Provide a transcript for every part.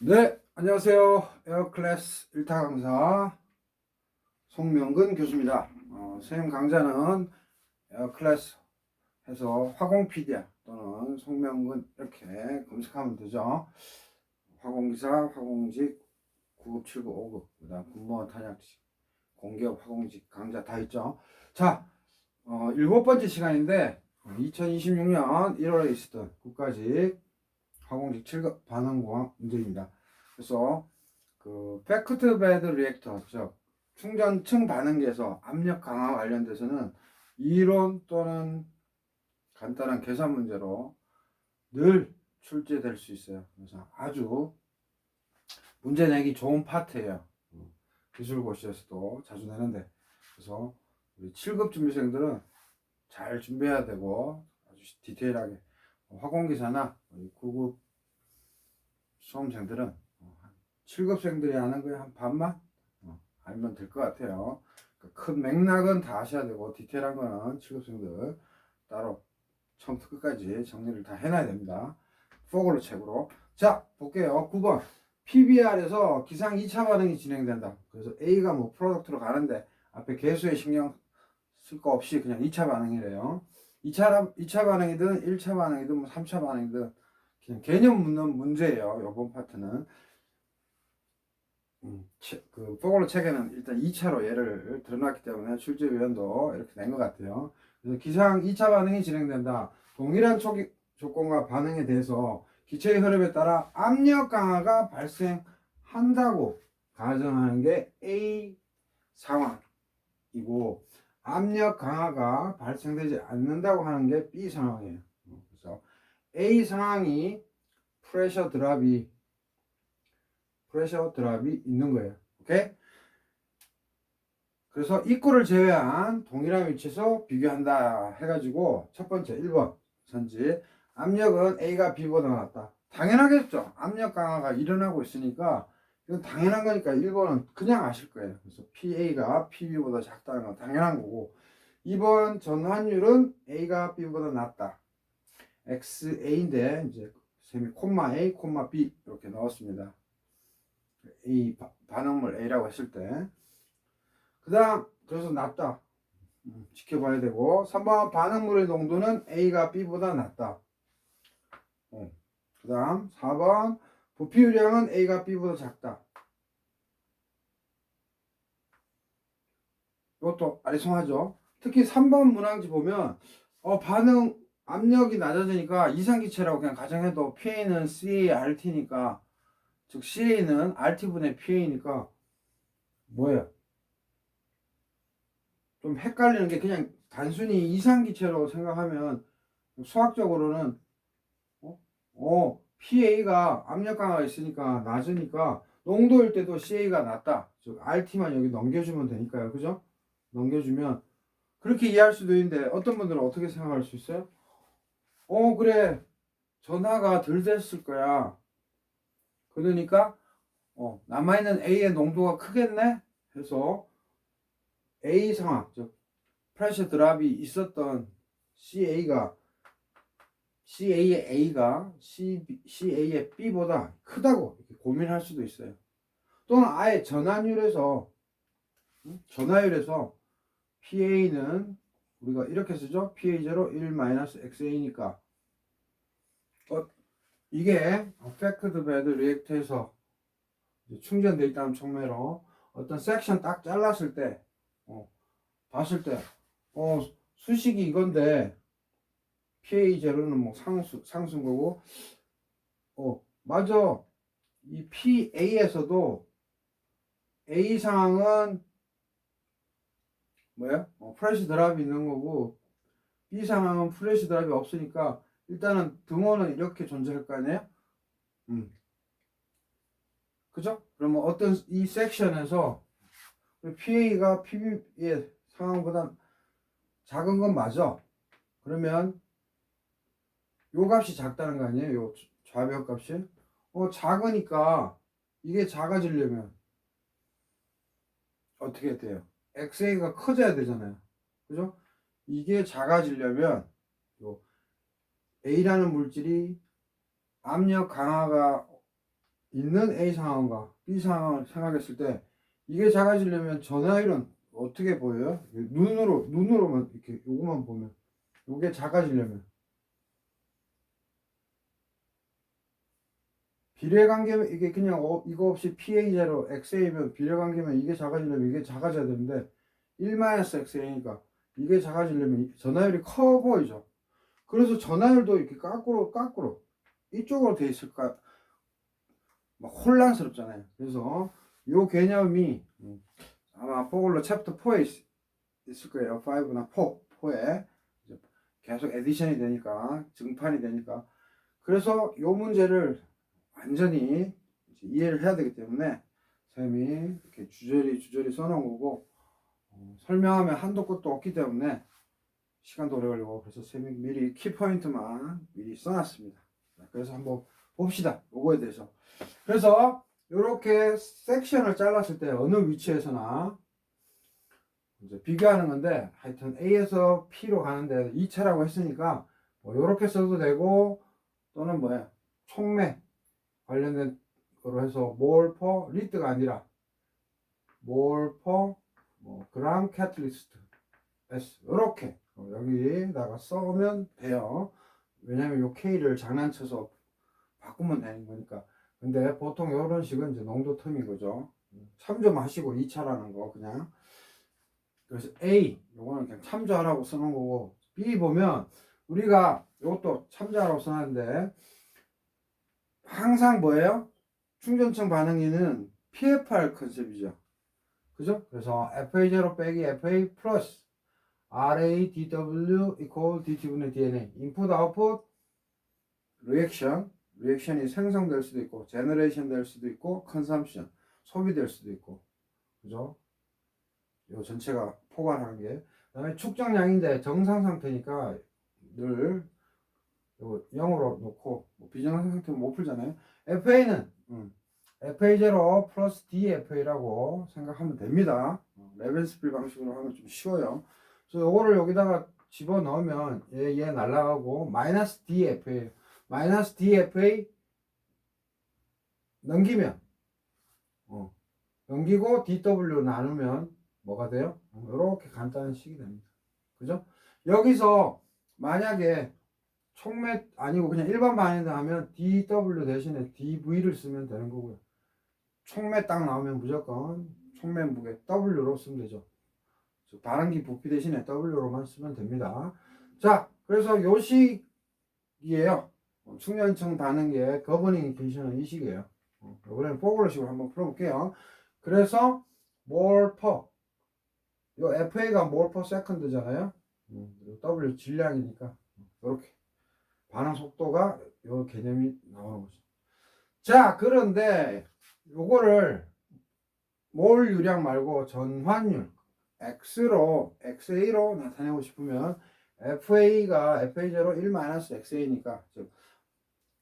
네, 안녕하세요. 에어클래스 1타 강사 송명근 교수입니다. 선생님 강좌는 에어클래스 해서 화공PD야 또는 송명근 이렇게 검색하면 되죠. 화공기사, 화공직, 9급, 7급, 5급, 그다음 군무원 탄약직, 공기업, 화공직 강좌 다 있죠. 자, 일곱 번째 시간인데 2026년 1월에 있었던 국가직 화공직 7급 반응공학 문제입니다. 그래서 그 패크트 베드 리액터, 즉 충전층 반응기에서 압력 강화 관련돼서는 이론 또는 간단한 계산 문제로 늘 출제될 수 있어요. 그래서 아주 문제 내기 좋은 파트예요. 기술고시에서도 자주 내는데, 그래서 우리 7급 준비생들은 잘 준비해야 되고 아주 디테일하게, 화공기사나 9급 수험생들은 7급생들이 하는 거에 한 반만 알면 될 것 같아요. 큰 맥락은 다 아셔야 되고 디테일한 거는 7급생들 따로 처음부터 끝까지 정리를 다 해놔야 됩니다. 포글로 책으로. 자, 볼게요. 9번. PBR에서 기상 2차 반응이 진행된다. 그래서 A가 뭐 프로덕트로 가는데 앞에 개수에 신경 쓸 거 없이 그냥 2차 반응이래요. 2차 반응이든 1차 반응이든 뭐 3차 반응이든 그냥 개념 묻는 문제예요. 이번 파트는. 그 포글로 책에는 일단 2차로 예를 들어놨기 때문에 출제위원도 이렇게 낸 것 같아요. 그래서 기상 2차 반응이 진행된다. 동일한 조건과 반응에 대해서 기체의 흐름에 따라 압력 강화가 발생한다고 가정하는 게 A 상황이고, 압력 강화가 발생되지 않는다고 하는 게 B 상황이에요. 그래서 A 상황이 프레셔 드랍이 있는 거예요. 오케이? 그래서 입구를 제외한 동일한 위치에서 비교한다 해가지고 첫 번째 1번 선지 압력은 A가 B보다 낮다. 당연하겠죠. 압력 강화가 일어나고 있으니까 이건 당연한 거니까 1번은 그냥 아실 거예요. 그래서 PA가 PB보다 작다는 건 당연한 거고, 2번 전환율은 A가 B보다 낮다. XA인데 이제 세미 콤마 A, 콤마 B 이렇게 넣었습니다. 이 반응물 A라고 했을 때. 그 다음, 그래서 낮다. 지켜봐야 되고, 3번 반응물의 농도는 A가 B보다 낮다. 그 다음 4번 부피유량은 A가 B보다 작다. 이것도 아리송하죠. 특히 3번 문항지 보면 반응 압력이 낮아지니까 이상기체라고 그냥 가정해도 PA는 CART니까, 즉 CA는 RT분의 PA니까 뭐예요? 좀 헷갈리는 게, 그냥 단순히 이상기체로 생각하면 수학적으로는 PA가 압력 강화가 있으니까 낮으니까 농도일 때도 CA가 낮다. 즉 RT만 여기 넘겨주면 되니까요. 그죠? 넘겨주면 그렇게 이해할 수도 있는데, 어떤 분들은 어떻게 생각할 수 있어요? 그래, 전하가 덜 됐을 거야. 그러니까 남아있는 A의 농도가 크겠네? 해서 A 상황, 즉 프레셔 드랍이 있었던 CA가 CA의 A가 CA의 B보다 크다고 이렇게 고민할 수도 있어요. 또는 아예 전화율에서 PA는 우리가 이렇게 쓰죠. PA0 1-XA니까 이게 패크드 베드 리액터에서 충전되어 있다는 촉매로 어떤 섹션 딱 잘랐을 때 봤을 때 수식이 이건데 PA0는 뭐 상수인 거고, 맞아. 이 PA에서도 A 상황은 뭐야? 프레시 드랍이 있는 거고, B 상황은 프레시 드랍이 없으니까 일단은 등호는 이렇게 존재할 거 아니에요? 그죠? 그러면 어떤 이 섹션에서 PA가 PB의 상황보다 작은 건 맞아. 그러면 요 값이 작다는 거 아니에요? 요 좌변 값이. 작으니까 이게 작아지려면 어떻게 돼요? XA가 커져야 되잖아요. 그죠? 이게 작아지려면 요 A라는 물질이 압력 강화가 있는 A 상황과 B 상황을 생각했을 때 이게 작아지려면 전화율은 어떻게 보여요? 눈으로만 이렇게 요거만 보면 요게 작아지려면 비례관계면 이게 그냥 이거 없이 PA0 XA면 비례관계면 이게 작아지려면 이게 작아져야 되는데 1-XA니까 이게 작아지려면 전화율이 커 보이죠. 그래서 전화율도 이렇게 까꾸로 이쪽으로 돼 있을까 막 혼란스럽잖아요. 그래서 요 개념이 아마 포글러 챕터 4에 있을 거예요. 5나 4에 계속 에디션이 되니까 증판이 되니까 그래서 요 문제를 완전히 이해를 해야 되기 때문에 쌤이 이렇게 주저리 써놓은 거고 설명하면 한도 끝도 없기 때문에 시간도 오래 걸리고 그래서 쌤이 미리 키포인트만 미리 써놨습니다. 그래서 한번 봅시다. 요거에 대해서. 그래서 이렇게 섹션을 잘랐을 때 어느 위치에서나 이제 비교하는 건데 하여튼 A에서 P로 가는데 2차라고 했으니까 뭐 이렇게 써도 되고 또는 뭐야 촉매 관련된 거로 해서 몰 퍼 리트가 아니라 몰 퍼 뭐 그람 캐틀리스트 S 이렇게 여기다가 써면 돼요. 왜냐면 요 K를 장난쳐서 바꾸면 되는 거니까. 근데 보통 이런 식은 이제 농도 텀인 거죠. 참조마시고 2차라는 거 그냥. 그래서 A 요거는 그냥 참조하라고 써놓은 거고 B 보면 우리가 이것도 참조하라고 써놨는데 항상 뭐예요? 충전층 반응기는 PFR 컨셉이죠. 그죠? 그래서 FA0 빼기 FA 플러스 RA DW equal DT분의 DNA 인풋 아웃풋 리액션이 생성될 수도 있고 제너레이션 될 수도 있고 컨섬션 소비될 수도 있고 그죠? 요 전체가 포괄하는 게 그다음에 축적량인데 정상 상태니까 늘 요 0으로 놓고 뭐 비정상 상태는 못 풀잖아요. FA는 FA0 플러스 DFA라고 생각하면 됩니다. 레벤스필 방식으로 하면 좀 쉬워요. 그래서 요거를 여기다가 집어넣으면 얘 날라가고 마이너스 DFA 마이너스 DFA 넘기면 넘기고 DW 나누면 뭐가 돼요? 이렇게 간단한 식이 됩니다. 그죠? 여기서 만약에 촉매 아니고 그냥 일반 반응을 하면 DW 대신에 DV를 쓰면 되는 거고요. 촉매 딱 나오면 무조건 촉매 무게 W로 쓰면 되죠. 발음기 부피 대신에 W로만 쓰면 됩니다. 자, 그래서 요 식이에요. 충전층 반응기의 거버닝 이퀘이션은 이 식이에요. 이번에는 포글러식으로 한번 풀어볼게요. 그래서 몰 퍼, 요 FA가 몰 퍼 세컨드잖아요. W 질량이니까 이렇게 반응 속도가 요 개념이 나오는 거죠. 자, 그런데 요거를 몰 유량 말고 전환율 XA로 나타내고 싶으면 FA가 FA0 1-XA니까 즉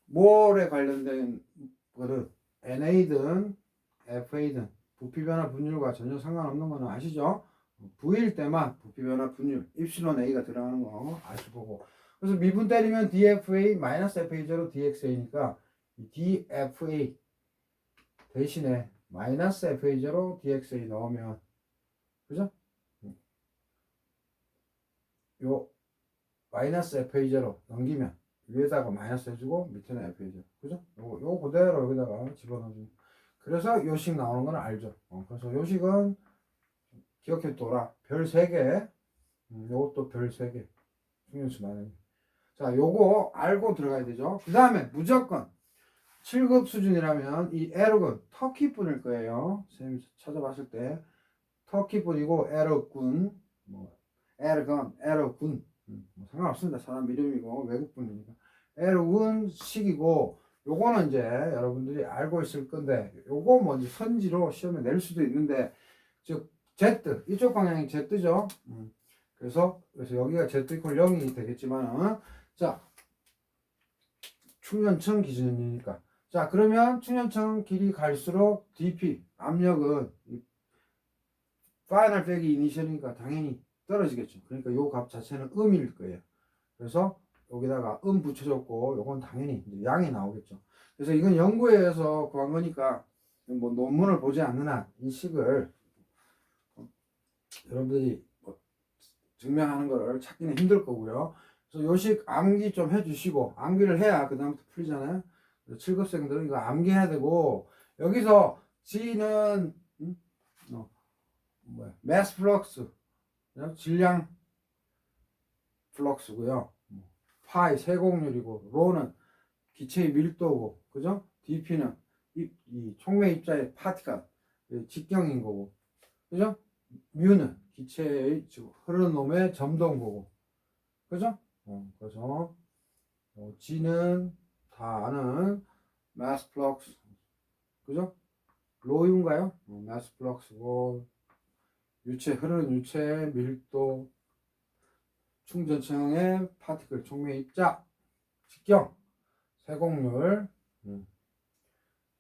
몰에 관련된 거는 NA든 FA든 부피 변화 분율과 전혀 상관없는 거는 아시죠? V일 때만 부피 변화 분율 입실론 A가 들어가는 거 아시고 그래서 미분 때리면 DFA FA0 DXA니까 DFA 대신에 FA0 DXA 넣으면 그죠? 요 FA0 넘기면 위에다가 마이너스 해주고 밑에는 FA0 그죠? 요 그대로 여기다가 집어넣어주면 그래서 요식 나오는 건 알죠? 그래서 요식은 기억해 둬라 별 3개 요것도 별 3개 충전수 많은 자 요거 알고 들어가야 되죠. 그 다음에 무조건 7급 수준이라면 이 에럭은 터키뿐일 거예요. 선생님이 찾아봤을 때 터키뿐이고 에럭군 뭐 에럭군 뭐 상관없습니다. 사람 이름이고 외국분이니까 에럭은 식이고 요거는 이제 여러분들이 알고 있을 건데 요거 뭐 이제 선지로 시험에 낼 수도 있는데 즉 Z 이쪽 방향이 Z죠. 그래서 여기가 Z 이퀄 0이 되겠지만 자 충전층 기준이니까 자 그러면 충전층 길이 갈수록 DP 압력은 파이널 빼기 이니셜이니까 당연히 떨어지겠죠. 그러니까 요 값 자체는 음일 거예요. 그래서 여기다가 붙여줬고 요건 당연히 이제 양이 나오겠죠. 그래서 이건 연구에 의해서 구한 거니까 뭐 논문을 보지 않는 한 이 식을 여러분들이 뭐 증명하는 거를 찾기는 힘들 거고요. 그래서 요식 암기 좀 해주시고 암기를 해야 그 다음부터 풀리잖아요. 7급생들은 이거 암기해야 되고 여기서 G는 매스 플럭스 질량 플럭스고요. 파이 세공률이고 로는 기체의 밀도고 그죠? DP는 이 촉매 입자의 파티가 직경인 거고 그죠? 뮤는 기체의 흐르는 놈의 점동고고 그죠? 그래서 G는 다 아는 mass flux 그죠? 로유인가요? mass flux고 유체 흐르는 유체의 밀도 충전층의 파티클 촉매 입자 직경 세공률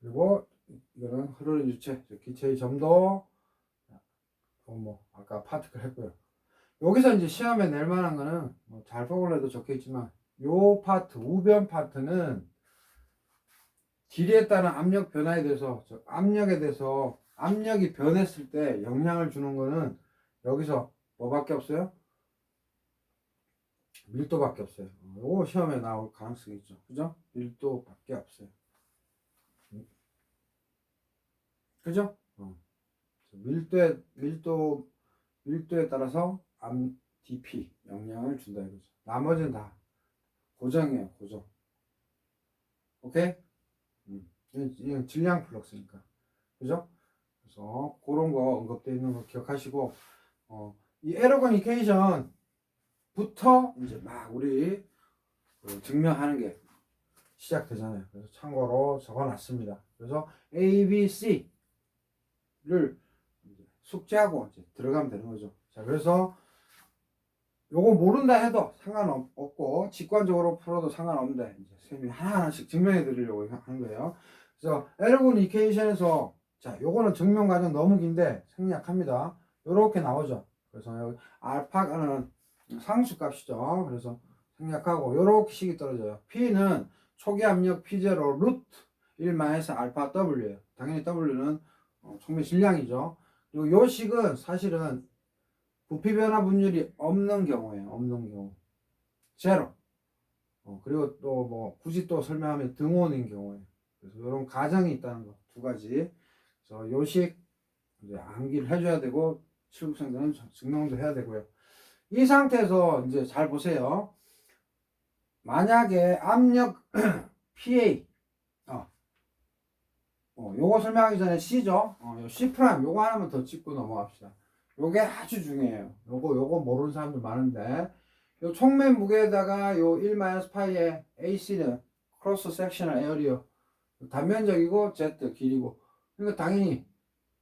그리고 이거는 흐르는 유체 기체의 점도 뭐 아까 파티클 했고요. 여기서 이제 시험에 낼 만한 거는 잘 포글레도 적혀 있지만 요 파트 우변 파트는 길이에 따른 압력 변화에 대해서 압력에 대해서 압력이 변했을 때 영향을 주는 거는 여기서 뭐밖에 없어요? 밀도밖에 없어요. 요거 시험에 나올 가능성이 있죠. 그죠? 밀도밖에 없어요. 그죠? 밀도에 따라서 DP 영향을 준다 이거죠. 나머지는 다 고정이에요. 고정. 오케이? 이건 질량 플럭스니까. 그죠? 그래서 그런 거 언급되어 있는 거 기억하시고 이 에러건 이퀘이션부터 이제 막 우리 증명하는 게 시작되잖아요. 그래서 참고로 적어놨습니다. 그래서 A, B, C를 숙제하고 이제 들어가면 되는 거죠. 자, 그래서 요거 모른다 해도 상관없고 직관적으로 풀어도 상관없는데 이제 쌤이 하나하나씩 증명해 드리려고 하는 거예요. 그래서 에르곤 이퀘이션에서 자, 요거는 증명 과정 너무 긴데 생략합니다. 요렇게 나오죠. 그래서 여기 알파는 상수값이죠. 그래서 생략하고 요렇게 식이 떨어져요. P는 초기 압력 P0 루트 1마이너스 알파 W예요. 당연히 W는 촉매 질량이죠. 그리고 요 식은 사실은 부피 변화 분율이 없는 경우에요. 없는 경우. 제로. 그리고 또 뭐 굳이 또 설명하면 등원인 경우에. 그래서 이런 가정이 있다는 거 두 가지. 그래서 요식 이제 암기를 해줘야 되고 7급생들은 증명도 해야 되고요. 이 상태에서 이제 잘 보세요. 만약에 압력 PA 요거 설명하기 전에 C죠. 요 C 프라임 요거 하나만 더 짚고 넘어갑시다. 요게 아주 중요해요. 요거 모르는 사람들 많은데 요 촉매 무게에다가 요 1-파이의 AC는 크로스 섹셔널 에어리어 단면적이고 Z 길이고 그러니까 당연히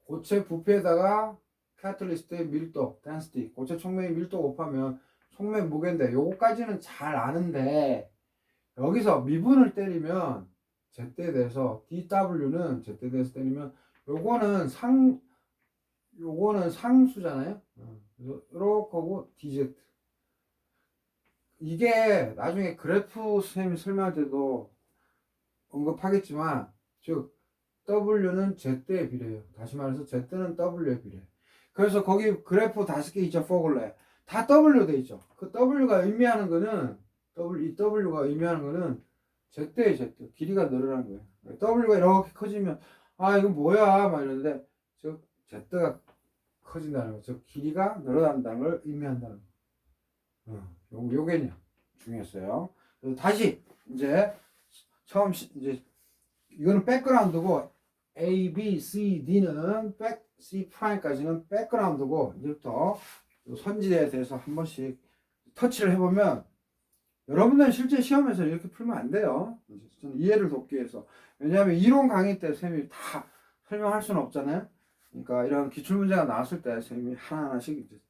고체 부피에다가 카탈리스트의 밀도, density, 고체 촉매의 밀도 곱하면 촉매 무게인데 요거까지는 잘 아는데 여기서 미분을 때리면 Z에 대해서 DW는 Z에 대해서 때리면 요거는 상수잖아요. 그래서 이렇게 하고 DZ 이게 나중에 그래프 선생님이 설명할 때도 언급하겠지만 즉 W는 Z에 비례해요. 다시 말해서 Z는 W에 비례해. 그래서 거기 그래프 5개 있죠. 포글레 다 W 돼 있죠. 그 W가 의미하는 거는 이 W가 의미하는 거는 Z에 Z 길이가 늘어나는 거예요. W가 이렇게 커지면 아 이건 뭐야 막 이러는데 즉 Z가 커진다는 거, 즉 길이가 늘어난다는 걸 의미한다는 거. 요게 중요했어요. 그래서 다시 이제 처음 이제 이거는 백그라운드고 A, B, C, D는 C 프라임까지는 백그라운드고 이제부터 선지대에 대해서 한 번씩 터치를 해보면 여러분들은 실제 시험에서 이렇게 풀면 안 돼요. 저는 이해를 돕기 위해서. 왜냐하면 이론 강의 때 쌤이 다 설명할 수는 없잖아요. 그러니까 이런 기출문제가 나왔을 때 쌤이 하나하나씩 이제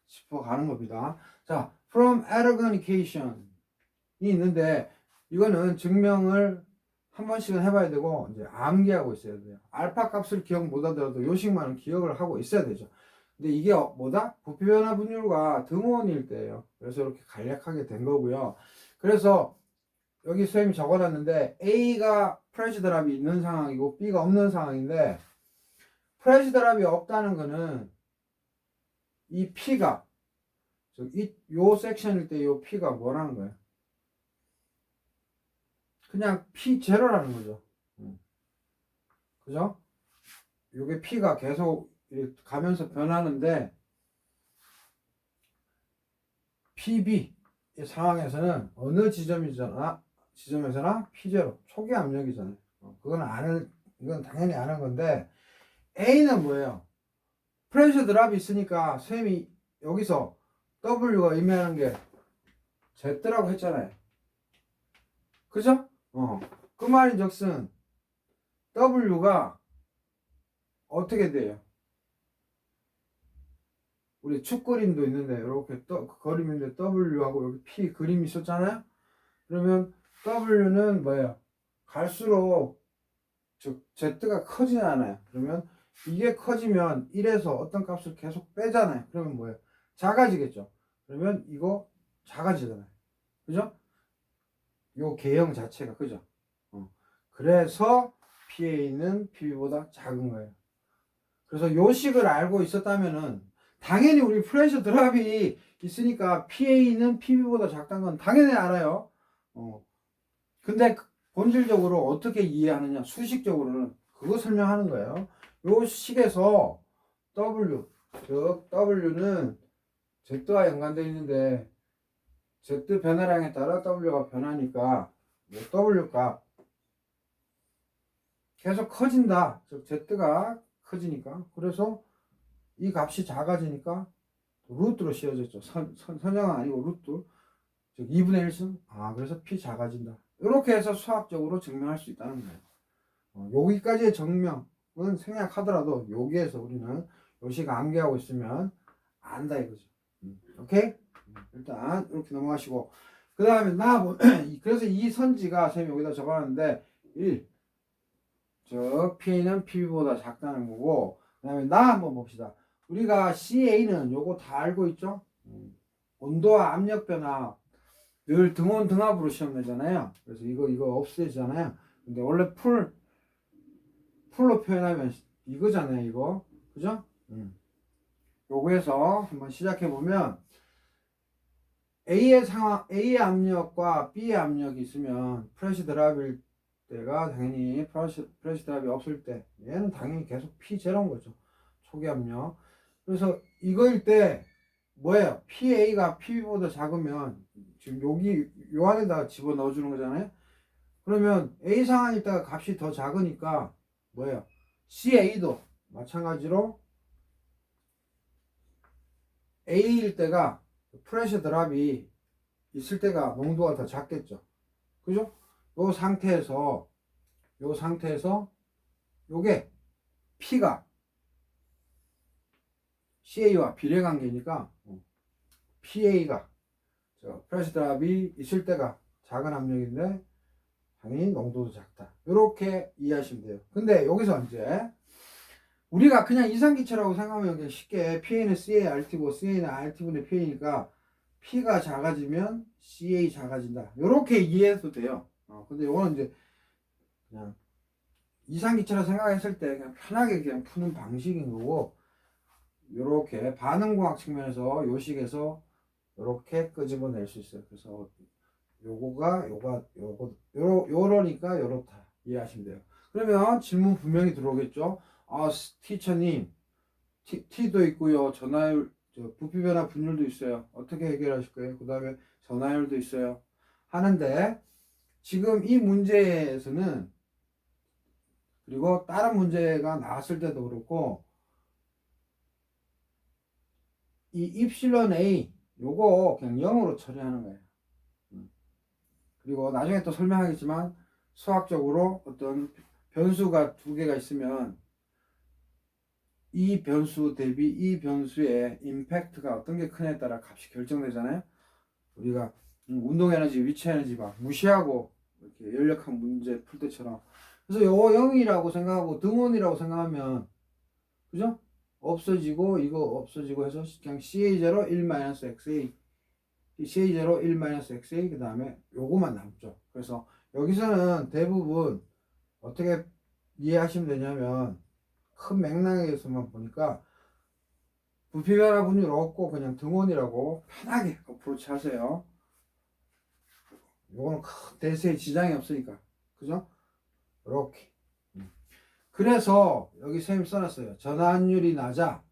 짚어가는 겁니다. 자, from ergonication이 있는데 이거는 증명을 한 번씩은 해봐야 되고 이제 암기하고 있어야 돼요. 알파 값을 기억 못하더라도 요식만은 기억을 하고 있어야 되죠. 근데 이게 뭐다? 부피 변화 분율과 등원일 때예요. 그래서 이렇게 간략하게 된 거고요. 그래서 여기 선생님이 적어놨는데 A가 프레시 드랍이 있는 상황이고 B가 없는 상황인데 프레시 드랍이 없다는 거는 이 P가 요 섹션일 때 요 P가 뭐라는 거예요? 그냥 P 제로라는 거죠. 그죠? 요게 P가 계속 가면서 변하는데 PB 이 상황에서는 어느 지점에서나 P0 초기 압력이잖아요. 이건 당연히 아는 건데 A는 뭐예요? 프레셔 드랍이 있으니까 쌤이 여기서 W가 의미하는 게 Z라고 했잖아요. 그죠? 그 말인즉슨 W가 어떻게 돼요? 우리 축 그림도 있는데 이렇게 그림인데 W하고 여기 P 그림이 있었잖아요. 그러면 W는 뭐예요? 갈수록 즉 Z가 커지잖아요. 그러면 이게 커지면 1에서 어떤 값을 계속 빼잖아요. 그러면 뭐예요? 작아지겠죠. 그러면 이거 작아지잖아요. 그죠? 요 개형 자체가 그죠? 그래서 PA는 PB보다 작은 거예요. 그래서 요 식을 알고 있었다면은 당연히 우리 프레셔 드랍이 있으니까 PA는 PB보다 작다는 건 당연히 알아요. 근데 본질적으로 어떻게 이해하느냐, 수식적으로는 그거 설명하는 거예요. 요 식에서 W, 즉 W는 Z와 연관되어 있는데 Z 변화량에 따라 W가 변하니까 W 값 계속 커진다. 즉 Z가 커지니까. 그래서 이 값이 작아지니까 루트로 씌워졌죠. 선형은 아니고 루트. 즉 2분의 1승. 그래서 P 작아진다. 이렇게 해서 수학적으로 증명할 수 있다는 거예요. 여기까지의 증명은 생략하더라도 여기에서 우리는 요식 암기하고 있으면 안다 이거죠. 오케이? 일단 이렇게 넘어가시고 그 다음에 그래서 이 선지가 선생님이 여기다 적어놨는데 1. 즉 PA는 PB보다 작다는 거고 그 다음에 한번 봅시다. 우리가 CA는 요거 다 알고 있죠? 온도와 압력 변화 늘 등온 등압으로 시험 내잖아요. 그래서 이거 없애잖아요. 근데 원래 풀로 표현하면 이거잖아요. 이거 그죠? 요거에서 한번 시작해 보면 A의 압력과 B의 압력이 있으면 프레시 드랍일 때가 당연히 프레시 드랍이 없을 때 얘는 당연히 계속 P0인 거죠. 초기 압력. 그래서 이거일 때 뭐예요? PA가 PB보다 작으면 지금 여기 요 안에다가 집어넣어 주는 거잖아요. 그러면 A 상황일 때가 값이 더 작으니까 뭐예요? CA도 마찬가지로 A일 때가 프레셔 드랍이 있을 때가 농도가 더 작겠죠. 그죠? 요 상태에서 요게 P가 CA와 비례관계니까 PA가 프레셔 드랍이 있을 때가 작은 압력인데 당연히 농도도 작다. 이렇게 이해하시면 돼요. 근데 여기서 이제 우리가 그냥 이상기체라고 생각하면 쉽게 PA는 CA RT고 CA는 RT분의 PA니까 P가 작아지면 CA 작아진다. 이렇게 이해해도 돼요. 근데 이거는 이제 그냥 이상기체라 생각했을 때 그냥 편하게 그냥 푸는 방식인 거고 이렇게 반응공학 측면에서 요식에서 이렇게 끄집어낼 수 있어요. 그래서 요러니까 요렇다 이해하시면 돼요. 그러면 질문 분명히 들어오겠죠. 티처님 T도 있고요. 전하율 부피 변화 분율도 있어요. 어떻게 해결하실 거예요? 그 다음에 전하율도 있어요. 하는데 지금 이 문제에서는 그리고 다른 문제가 나왔을 때도 그렇고 이 입실론 A 요거 그냥 0으로 처리하는 거예요. 그리고 나중에 또 설명하겠지만 수학적으로 어떤 변수가 두 개가 있으면 이 변수 대비 이 변수의 임팩트가 어떤 게 크냐에 따라 값이 결정되잖아요. 우리가 운동 에너지, 위치 에너지 막 무시하고 이렇게 연력한 문제 풀 때처럼. 그래서 요거 0이라고 생각하고 등원이라고 생각하면 그죠? 없어지고 이거 없어지고 해서 그냥 CA0 1-XA CA0 1-XA 그 다음에 요거만 남죠. 그래서 여기서는 대부분 어떻게 이해하시면 되냐면 큰 맥락에서만 보니까 부피 변화 분율 없고 그냥 등원이라고 편하게 어프로치 하세요. 요거는 큰 대세에 지장이 없으니까. 그죠? 이렇게. 그래서 여기 선생님 써놨어요. 전환율이 낮아.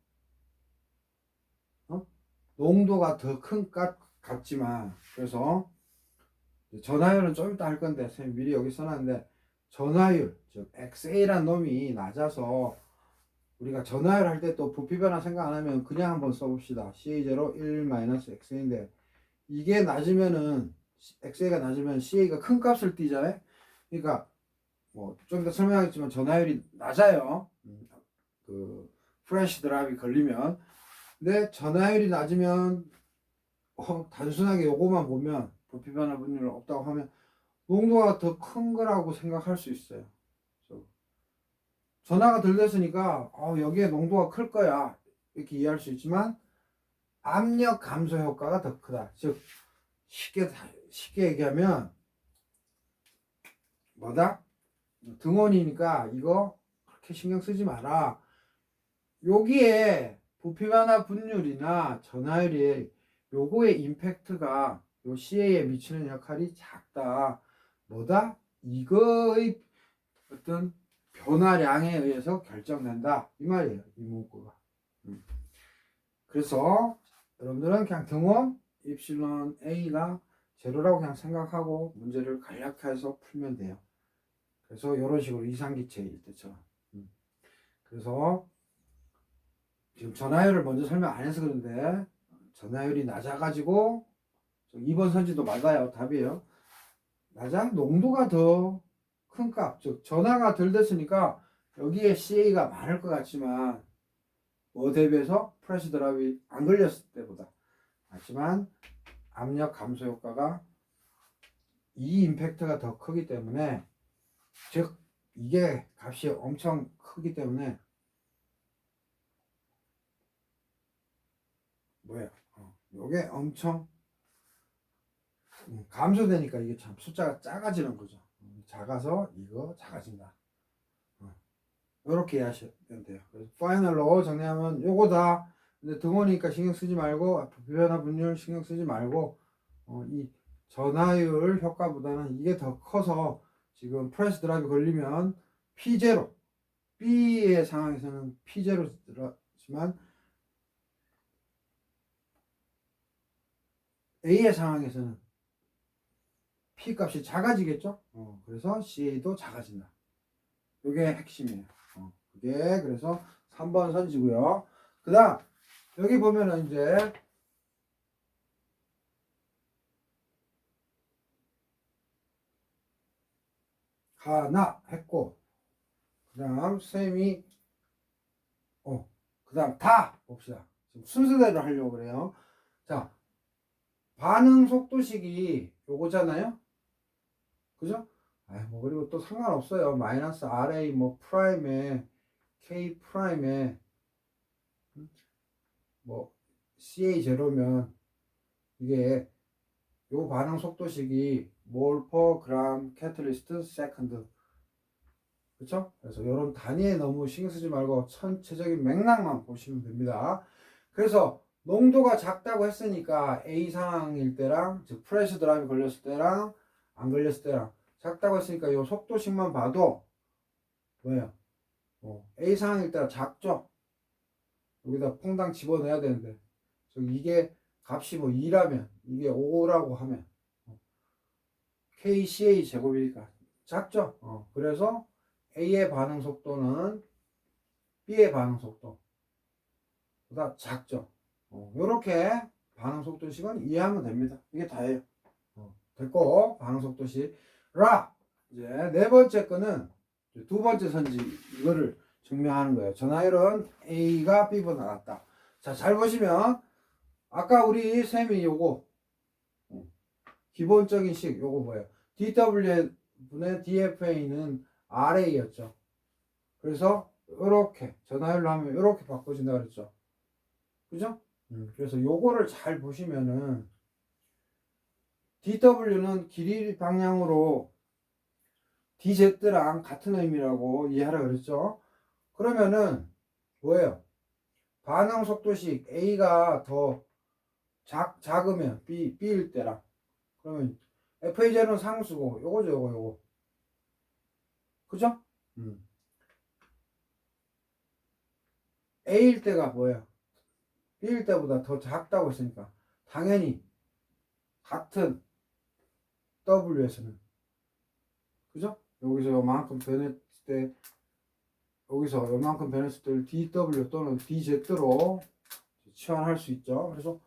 농도가 더 큰 값 같지만, 그래서 전하율은 좀 이따 할 건데 선생님 미리 여기 써놨는데, 전하율 즉 XA라는 놈이 낮아서 우리가 전하율 할 때 또 부피 변화 생각 안 하면 그냥 한번 써봅시다. CA0 1-XA인데 이게 낮으면은 XA가 낮으면 CA가 큰 값을 띠잖아요. 그러니까 뭐 좀 더 설명하겠지만 전하율이 낮아요. 그 프레시 드랍이 걸리면. 근데 전하율이 낮으면 단순하게 요거만 보면 부피 변화 분율 없다고 하면 농도가 더 큰 거라고 생각할 수 있어요. 전하가 덜 됐으니까 여기에 농도가 클 거야 이렇게 이해할 수 있지만 압력 감소 효과가 더 크다. 즉 쉽게 얘기하면 뭐다? 등원이니까 이거 그렇게 신경 쓰지 마라. 여기에 부피 변화 분율이나 전하율이 요거의 임팩트가 요 CA에 미치는 역할이 작다. 뭐다? 이거의 어떤 변화량에 의해서 결정된다. 이 말이에요. 이 문구가. 그래서 여러분들은 그냥 등원 입실론 A가 제로라고 그냥 생각하고 문제를 간략해서 풀면 돼요. 그래서 이런 식으로 이상기체일 때처럼. 그래서 지금 전하율을 먼저 설명 안 해서 그런데 전하율이 낮아가지고 2번 선지도 맞아요. 답이에요. 낮아? 농도가 더 큰 값, 즉 전하가 덜 됐으니까 여기에 CA가 많을 것 같지만 뭐 대비해서 프레시 드랍이 안 걸렸을 때보다 하지만 압력 감소 효과가 이 임팩트가 더 크기 때문에, 즉 이게 값이 엄청 크기 때문에 뭐야? 요게 엄청 감소되니까 이게 참 숫자가 작아지는 거죠. 작아서 이거 작아진다. 이렇게 이해하시면 돼요. 그래서 파이널로 정리하면 요거다. 근데 등원이니까 신경 쓰지 말고 부피 변화 분율 신경 쓰지 말고 이 전하율 효과보다는 이게 더 커서 지금 프레스 드라이브 걸리면 P0 B의 상황에서는 P0지만 A의 상황에서는 P 값이 작아지겠죠. 그래서 CA도 작아진다. 이게 핵심이에요. 그게 그래서 3번 선지고요. 그 다음 여기 보면은 이제 하나 했고, 그 다음 쌤이 그 다음 다 봅시다. 지금 순서대로 하려고 그래요. 자, 반응 속도식이 요거잖아요. 그죠? 뭐 그리고 또 상관없어요. 마이너스 RA 뭐 프라임에 K 프라임에 뭐 CA 제로면 이게 요 반응 속도식이 몰 퍼 그램 캐틀리스트 세컨드. 그렇죠? 그래서 이런 단위에 너무 신경 쓰지 말고 전체적인 맥락만 보시면 됩니다. 그래서 농도가 작다고 했으니까 A 상황일 때랑 즉 프레셔 드랍이 걸렸을 때랑 안 걸렸을 때랑 작다고 했으니까 이 속도식만 봐도 뭐예요? A 상황일 때가 작죠? 여기다 퐁당 집어넣어야 되는데 이게 값이 뭐 2라면 이게 5라고 하면 KCA 제곱이니까 작죠? 그래서 A의 반응 속도는 B의 반응 속도보다 작죠. 요렇게 반응 속도식은 이해하면 됩니다. 이게 다예요. 됐고, 반응 속도식. 이제 네 번째 거는 두 번째 선지 이거를 증명하는 거예요. 전하율은 A가 B보다 낮다. 자, 잘 보시면 아까 우리 쌤이 요거 기본적인 식 요거 뭐예요? dW분의 dFA는 RA였죠. 그래서 이렇게 전하율로 하면 이렇게 바꿔진다 그랬죠. 그죠? 그래서 요거를 잘 보시면은 dw는 길이 방향으로 dz랑 같은 의미라고 이해하라 그랬죠. 그러면은 뭐예요? 반응 속도식 a가 더 작으면 b일 때라. 그러면 FA제로는 상수고 요거죠, 요거. 그죠? A일 때가 뭐야? B일 때보다 더 작다고 했으니까 당연히 같은 W에서는, 그죠? 여기서 요만큼 변했을 때, 여기서 요만큼 변했을 때를 DW 또는 DZ로 치환할 수 있죠. 그래서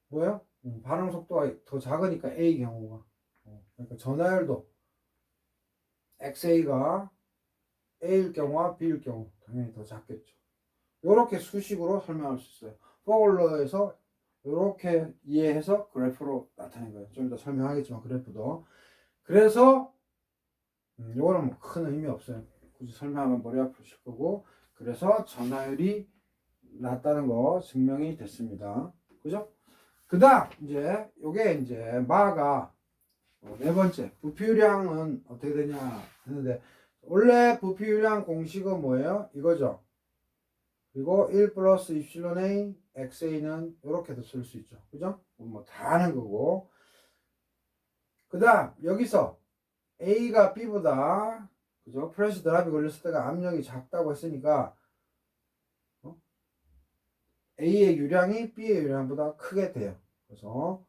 뭐야? 반응 속도가 더 작으니까 A 경우가, 그러니까 전하율도 XA가 A일 경우와 B일 경우 당연히 더 작겠죠. 이렇게 수식으로 설명할 수 있어요. 포글러에서 이렇게 이해해서 그래프로 나타낸 거예요. 좀 이따 설명하겠지만 그래프도. 그래서 이거는 뭐 큰 의미 없어요. 굳이 설명하면 머리 아프실 거고. 그래서 전하율이 낮다는 거 증명이 됐습니다. 그죠? 그다음 이제 요게 이제 마가 네 번째 부피율량은 어떻게 되냐 했는데, 원래 부피율량 공식은 뭐예요? 이거죠. 그리고 1 플러스 입실론 A XA는 이렇게도 쓸 수 있죠. 그죠? 뭐 다 하는 거고. 그 다음 여기서 A가 B보다, 그죠? 프레시 드랍이 걸렸을 때가 압력이 작다고 했으니까 A의 유량이 B의 유량보다 크게 돼요. 그래서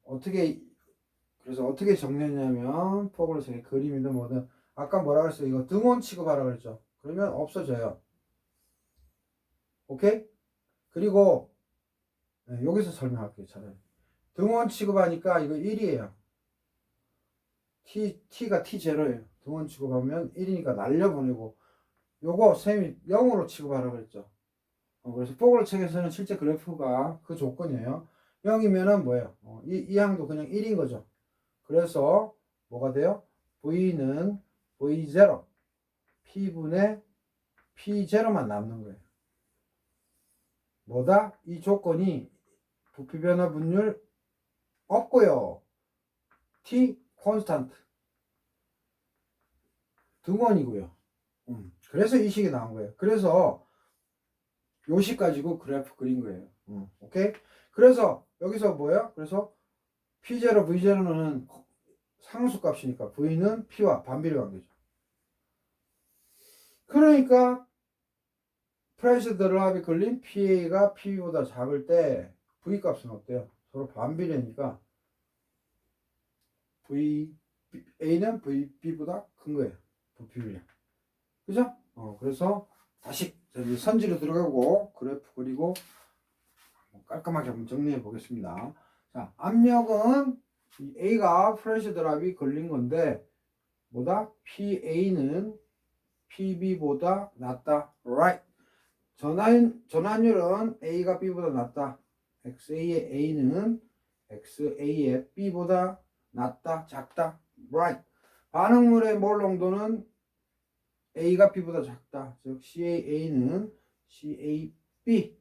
어떻게 정리했냐면, 포글러스의 그림이든 뭐든, 아까 뭐라 그랬어요? 이거 등원 취급하라 그랬죠. 그러면 없어져요. 오케이? 그리고 여기서 설명할게요. 차라리 등원 취급하니까 이거 1이에요. t가 t0예요. 등원 취급하면 1이니까 날려보내고, 요거 쌤이 0으로 취급하라고 그랬죠. 그래서 포글러 책에서는 실제 그래프가 그 조건이에요. 0이면은 뭐예요? 이 항도 그냥 1인 거죠. 그래서 뭐가 돼요? V는 V0, P분의 P0만 남는 거예요. 뭐다? 이 조건이 부피 변화 분율 없고요. T 콘스탄트 등원이고요. 그래서 이 식이 나온 거예요. 그래서 요 식 가지고 그래프 그린 거예요. 오케이? 그래서 여기서 뭐예요? 그래서 P0, V0는 상수 값이니까 V는 P와 반비례 관계죠. 그러니까 프레셔 드랍이 걸린 PA가 PB보다 작을 때 V 값은 어때요? 서로 반비례니까 A는 VB보다 큰 거예요. 부피율량. 그죠? 그래서 다시 선지로 들어가고 그래프 그리고 깔끔하게 한번 정리해 보겠습니다. 자, 압력은 A가 프레셔 드랍이 걸린 건데 뭐다? PA는 PB보다 낮다. Right. 전환율은 A가 B보다 낮다. XA의 A는 XA의 B보다 낮다, 작다. Right. 반응물의 몰 농도는 A가 B보다 작다. 즉 CAA는 CAB.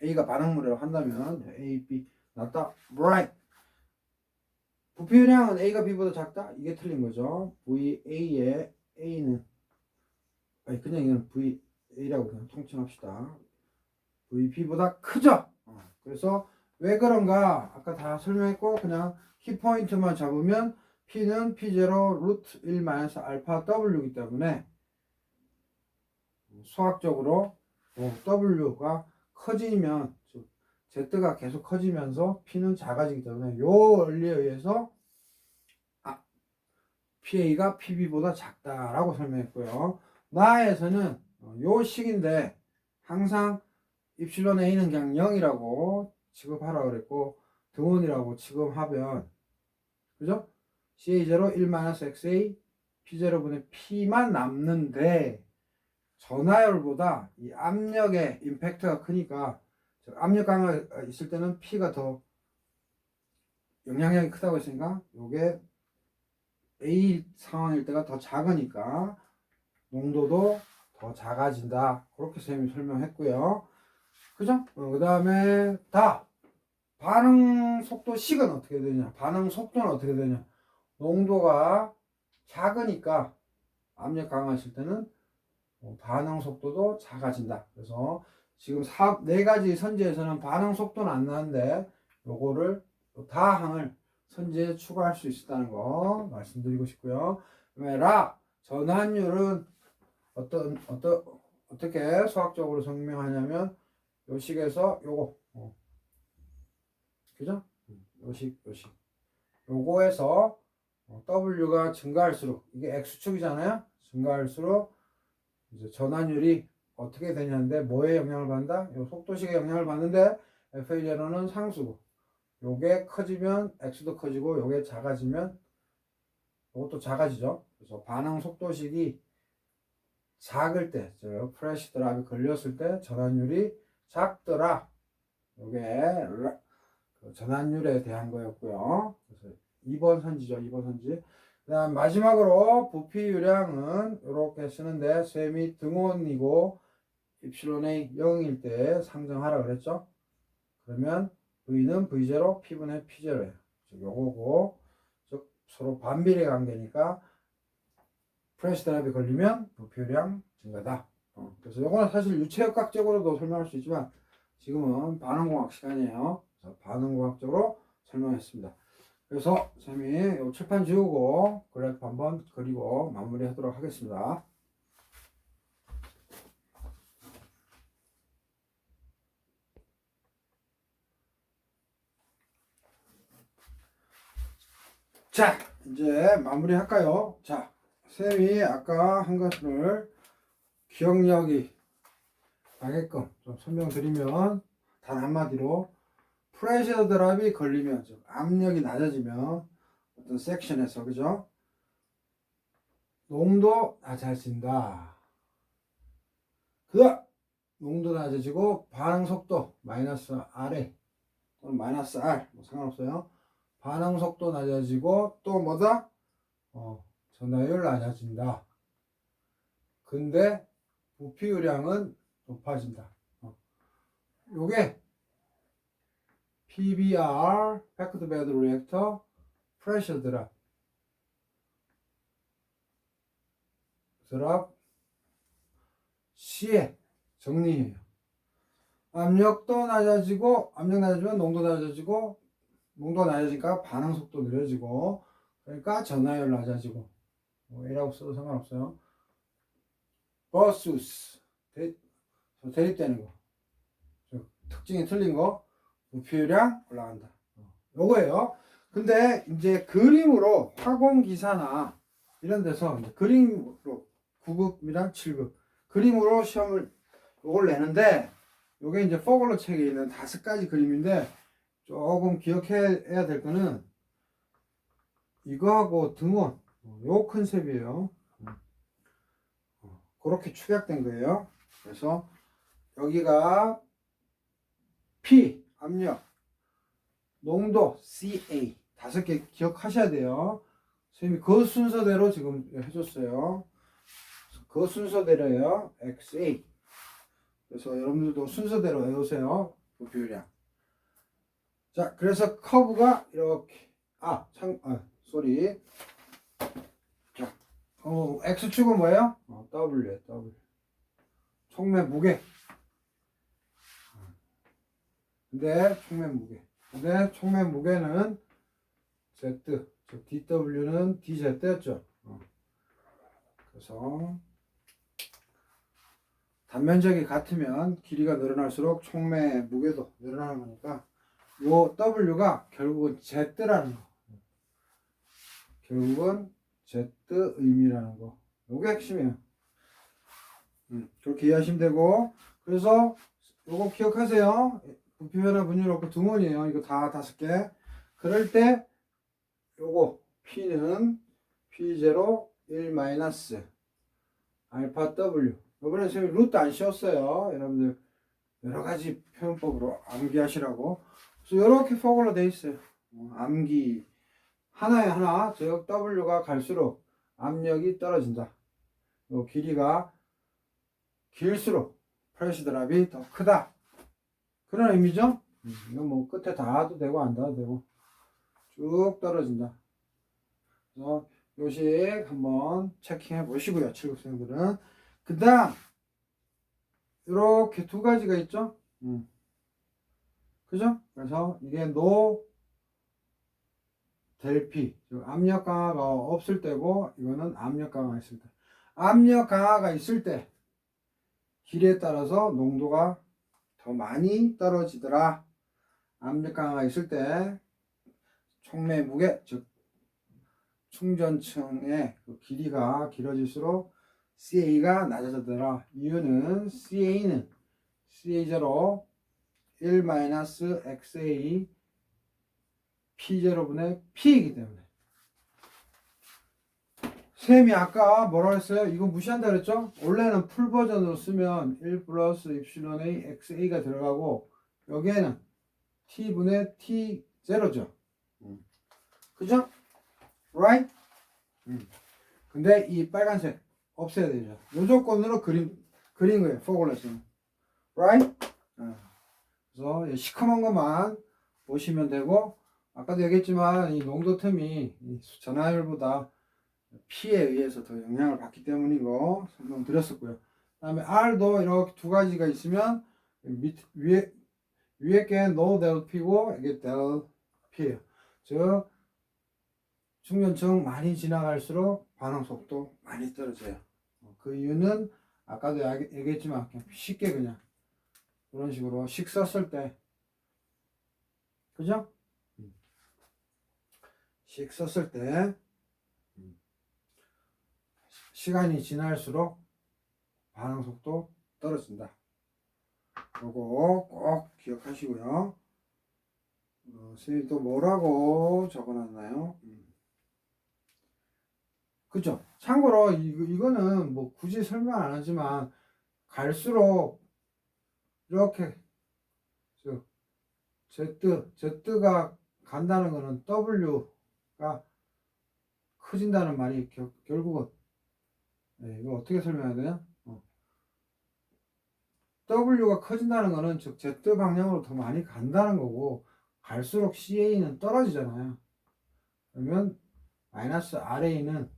A가 반응물이라고 한다면 A, B 낮다. Right. 부피율량은 A가 B보다 작다. 이게 틀린 거죠. VA의 A는, 아니 그냥 이건 VA라고 그냥 통칭합시다. VB보다 크죠. 그래서 왜 그런가 아까 다 설명했고, 그냥 키포인트만 잡으면 P는 P0 루트 1 마이너스 알파 W이기 때문에 수학적으로 W가 커지면, 즉 Z가 계속 커지면서 P는 작아지기 때문에 요 원리에 의해서 PA가 PB보다 작다라고 설명했고요. 나에서는 요 식인데 항상 입실론 A는 그냥 0이라고 취급하라고 그랬고, 등원이라고 취급하면, 그죠? CA0 1-XA P0분의 P만 남는데, 전하율보다 이 압력의 임팩트가 크니까, 압력 강화가 있을 때는 P가 더 영향력이 크다고 했으니까 요게 A 상황일 때가 더 작으니까 농도도 더 작아진다. 그렇게 쌤이 설명했고요. 그죠? 그 다음에 반응 속도 식은 어떻게 되냐? 반응 속도는 어떻게 되냐? 농도가 작으니까 압력 강하실 때는 반응 속도도 작아진다. 그래서 지금 네 가지 선지에서는 반응 속도는 안 나는데 요거를 다항을 선지에 추가할 수 있다는 거 말씀드리고 싶고요. 그다음에 전환율은 어떻게 수학적으로 설명하냐면 요 식에서 요거 그죠? 요식 요거에서 W가 증가할수록 이게 X축이잖아요. 증가할수록 이제 전환율이 어떻게 되냐는데 뭐에 영향을 받는다? 요 속도식에 영향을 받는데 FA0는 상수고 요게 커지면 X도 커지고 요게 작아지면 요것도 작아지죠. 그래서 반응 속도식이 작을 때, 즉 프레시 드랍이 걸렸을 때 전환율이 작더라. 요게 전환율에 대한 거였고요. 그래서 2번 선지죠. 2번 선지. 그다음 마지막으로 부피유량은 이렇게 쓰는데 셈이 등원이고 입실론이 0일 때 상정하라 그랬죠. 그러면 V는 V0, P분의 P0예요. 즉 요거고 즉 서로 반비례 관계니까 프레시 드랍이 걸리면 부피유량 증가다. 그래서 요거는 사실 유체역학적으로도 설명할 수 있지만 지금은 반응공학 시간이에요. 그래서 반응공학적으로 설명했습니다. 그래서 쌤이 요 칠판 지우고 그래프 한번 그리고 마무리하도록 하겠습니다. 자, 이제 마무리할까요? 자, 쌤이 아까 한 것을 기억력이 나게끔 좀 설명드리면 단 한마디로 프레셔 드랍이 걸리면 즉 압력이 낮아지면 어떤 섹션에서 그죠? 농도 낮아진다. 그 농도 낮아지고 반응 속도 마이너스 R에 또는 마이너스 R 뭐 상관없어요. 반응 속도 낮아지고 또 뭐다? 전하율 낮아진다. 근데 부피유량은 높아진다. 요게 PBR, Packed Bed Reactor, Pressure Drop C의 정리예요. 압력도 낮아지고, 압력 낮아지면 농도 낮아지고, 농도가 낮아지니까 반응 속도 느려지고, 그러니까 전하율 낮아지고, 뭐 이라고 써도 상관없어요. 버수스 대립되는 거, 특징이 틀린 거, 부피유량 올라간다. 요거예요. 근데 이제 그림으로 화공기사나 이런 데서 이제 그림으로 9급이랑 7급 그림으로 시험을 요걸 내는데 요게 이제 포글러 책에 있는 5가지 그림인데 조금 기억해야 될 거는 이거하고 등원 요 컨셉이에요. 그렇게 축약된 거예요. 그래서 여기가 P 압력 농도 CA 5개 기억하셔야 돼요. 선생님이 그 순서대로 지금 해줬어요. 그 순서대로요. XA. 그래서 여러분들도 순서대로 외우세요. 부피유량. 자, 그래서 커브가 이렇게 쏘리. 자, X축은 뭐예요? W. 촉매 무게. 근데 촉매 무게는 Z. 즉 DW는 DZ였죠. 그래서 단면적이 같으면 길이가 늘어날수록 촉매 무게도 늘어나는 거니까 요 W가 결국은 Z라는 거. 결국은 Z 의미라는 거. 요게 핵심이에요. 그렇게 이해하시면 되고 그래서 요거 기억하세요. 부피 변화 분율 없고 등원이에요. 이거 다 5개. 그럴 때 요거 P는 P0 1 마이너스 알파 W. 이번에 선생님 루트 안 씌웠어요. 여러분들 여러 가지 표현법으로 암기하시라고. 그래서 이렇게 포글로 돼 있어요. 암기 하나에 하나 즉 W가 갈수록 압력이 떨어진다. 요 길이가 길수록 프레시 드랍이 더 크다. 그런 의미죠. 이거 뭐 끝에 닿아도 되고 안 닿아도 되고 쭉 떨어진다. 그래서 요식 한번 체킹해 보시고요, 7급생들은. 그 다음 이렇게 두 가지가 있죠. 그죠? 그래서 이게 노 델피, 즉 압력 강화가 없을 때고, 이거는 압력 강화가 있을 때. 압력 강화가 있을 때 길이에 따라서 농도가 더 많이 떨어지더라. 압력 강화가 있을 때 촉매 무게, 즉 충전층의 그 길이가 길어질수록 CA가 낮아지더라. 이유는 CA는 CA0 1-XA P0분의 P이기 때문에. 쌤이 아까 뭐라 했어요? 이거 무시한다 그랬죠? 원래는 풀 버전으로 쓰면 1 플러스 입실론 A XA가 들어가고, 여기에는 T분의 T0죠. 그죠? Right? 근데 이 빨간색 없애야 되죠. 요 조건으로 그린 거예요. 포뮬러스는. Right? 그래서 시커먼 것만 보시면 되고, 아까도 얘기했지만 이 농도 틈이 전하율보다 P에 의해서 더 영향을 받기 때문인 거 설명드렸었고요. 그 다음에 R도 이렇게 두 가지가 있으면 위에 게 no del P고 이게 del P예요. 즉 충전층 많이 지나갈수록 반응 속도 많이 떨어져요. 그 이유는 아까도 얘기했지만 그냥 쉽게 그냥 그런 식으로 식 썼을 때, 그죠? 식 썼을 때 시간이 지날수록 반응 속도 떨어진다. 요거 꼭 기억하시고요. 선생님이 또 뭐라고 적어놨나요? 그죠? 참고로 이거는 뭐 굳이 설명 안 하지만 갈수록 이렇게 Z가 간다는 거는 W가 커진다는 말이 결국은, 이거 어떻게 설명해야 되냐? W가 커진다는 거는 즉 Z 방향으로 더 많이 간다는 거고, 갈수록 CA는 떨어지잖아요. 그러면 마이너스 RA는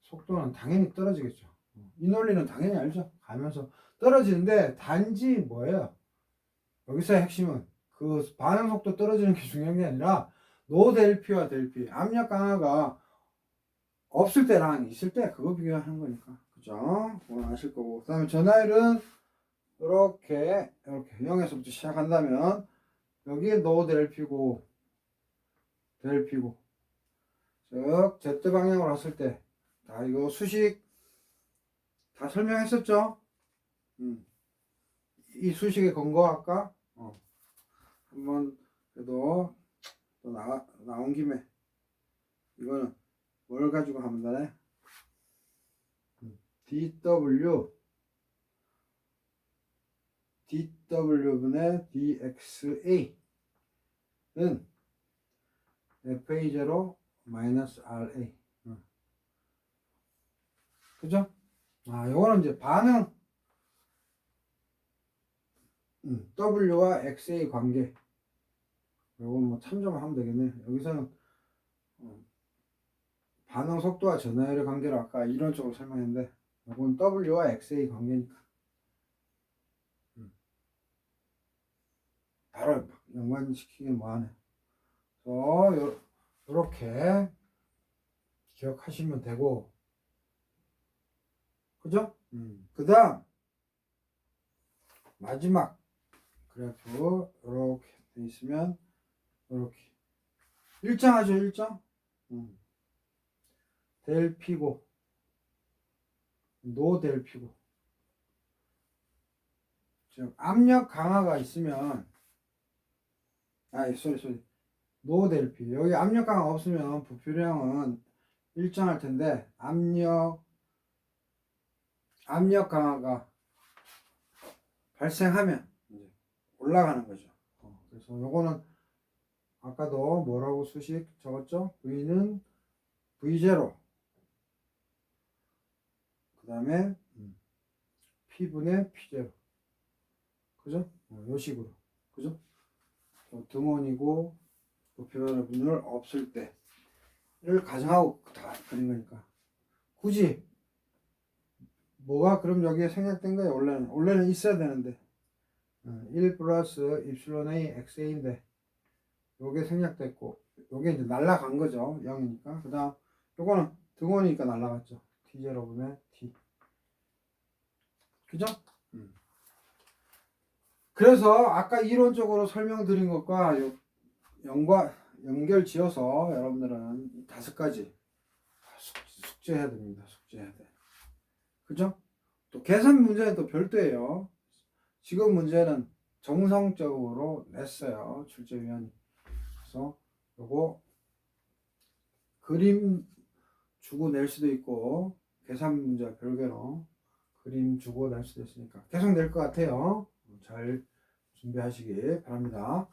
속도는 당연히 떨어지겠죠. 이 논리는 당연히 알죠. 가면서 떨어지는데, 단지 뭐예요? 여기서의 핵심은 그 반응 속도 떨어지는 게 중요한 게 아니라 노 델피와 델피, 압력 강화가 없을 때랑 있을 때 그거 비교하는 거니까. 그죠? 그건 아실 거고. 그 다음에 전하율은 이렇게 0에서부터 시작한다면 여기에 노 델피고 델피고, 즉 Z 방향으로 왔을 때, 다 이거 수식 다 설명했었죠? 이 수식의 근거 아까 한번 그래도 또 나온 김에 이거는 뭘 가지고 하면 되네? dw분의 dxa는 fa0 마이너스 ra. 그죠? 요거는 이제 반응 w와 xa 관계, 요건 뭐 참조만 하면 되겠네. 여기서는 반응 속도와 전하율의 관계를 아까 이론적으로 설명했는데, 이건 W와 XA 관계니까 바로 연관시키긴 뭐하네. 그래서 요렇게 기억하시면 되고, 그죠? 그 다음 마지막 그래프 이렇게 돼 있으면 이렇게 일정하죠. 일정. 델 P고 노 델 P고, 즉 압력 강화가 있으면 노 델 P, 여기 압력 강화 없으면 부피량은 일정할 텐데, 압력 강화가 발생하면 이제 올라가는 거죠. 그래서 요거는 아까도 뭐라고 수식 적었죠? V는 V0, 그 다음에 P분의 P0, 그죠? 요 식으로 그죠? 또 등원이고 부피 변화분율 없을 때를 가정하고 다 그린 거니까 굳이 뭐가 그럼 여기에 생략된 거예요? 원래는 있어야 되는데 1 플러스 입실론 A xa인데 요게 생략됐고 요게 이제 날라간 거죠. 0이니까. 그 다음 요거는 등원이니까 날라갔죠. t0분의 t. 그죠? 그래서 아까 이론적으로 설명드린 것과 연결 지어서 여러분들은 5가지 숙제해야 됩니다. 숙제해야 돼. 그죠? 또 계산 문제는 또 별도예요. 지금 문제는 정성적으로 냈어요. 출제위원이. 그래서 요거 그림 주고 낼 수도 있고 계산 문제 별개로 그림 주고 낼 수도 있으니까 계속 낼 것 같아요. 잘 준비하시기 바랍니다.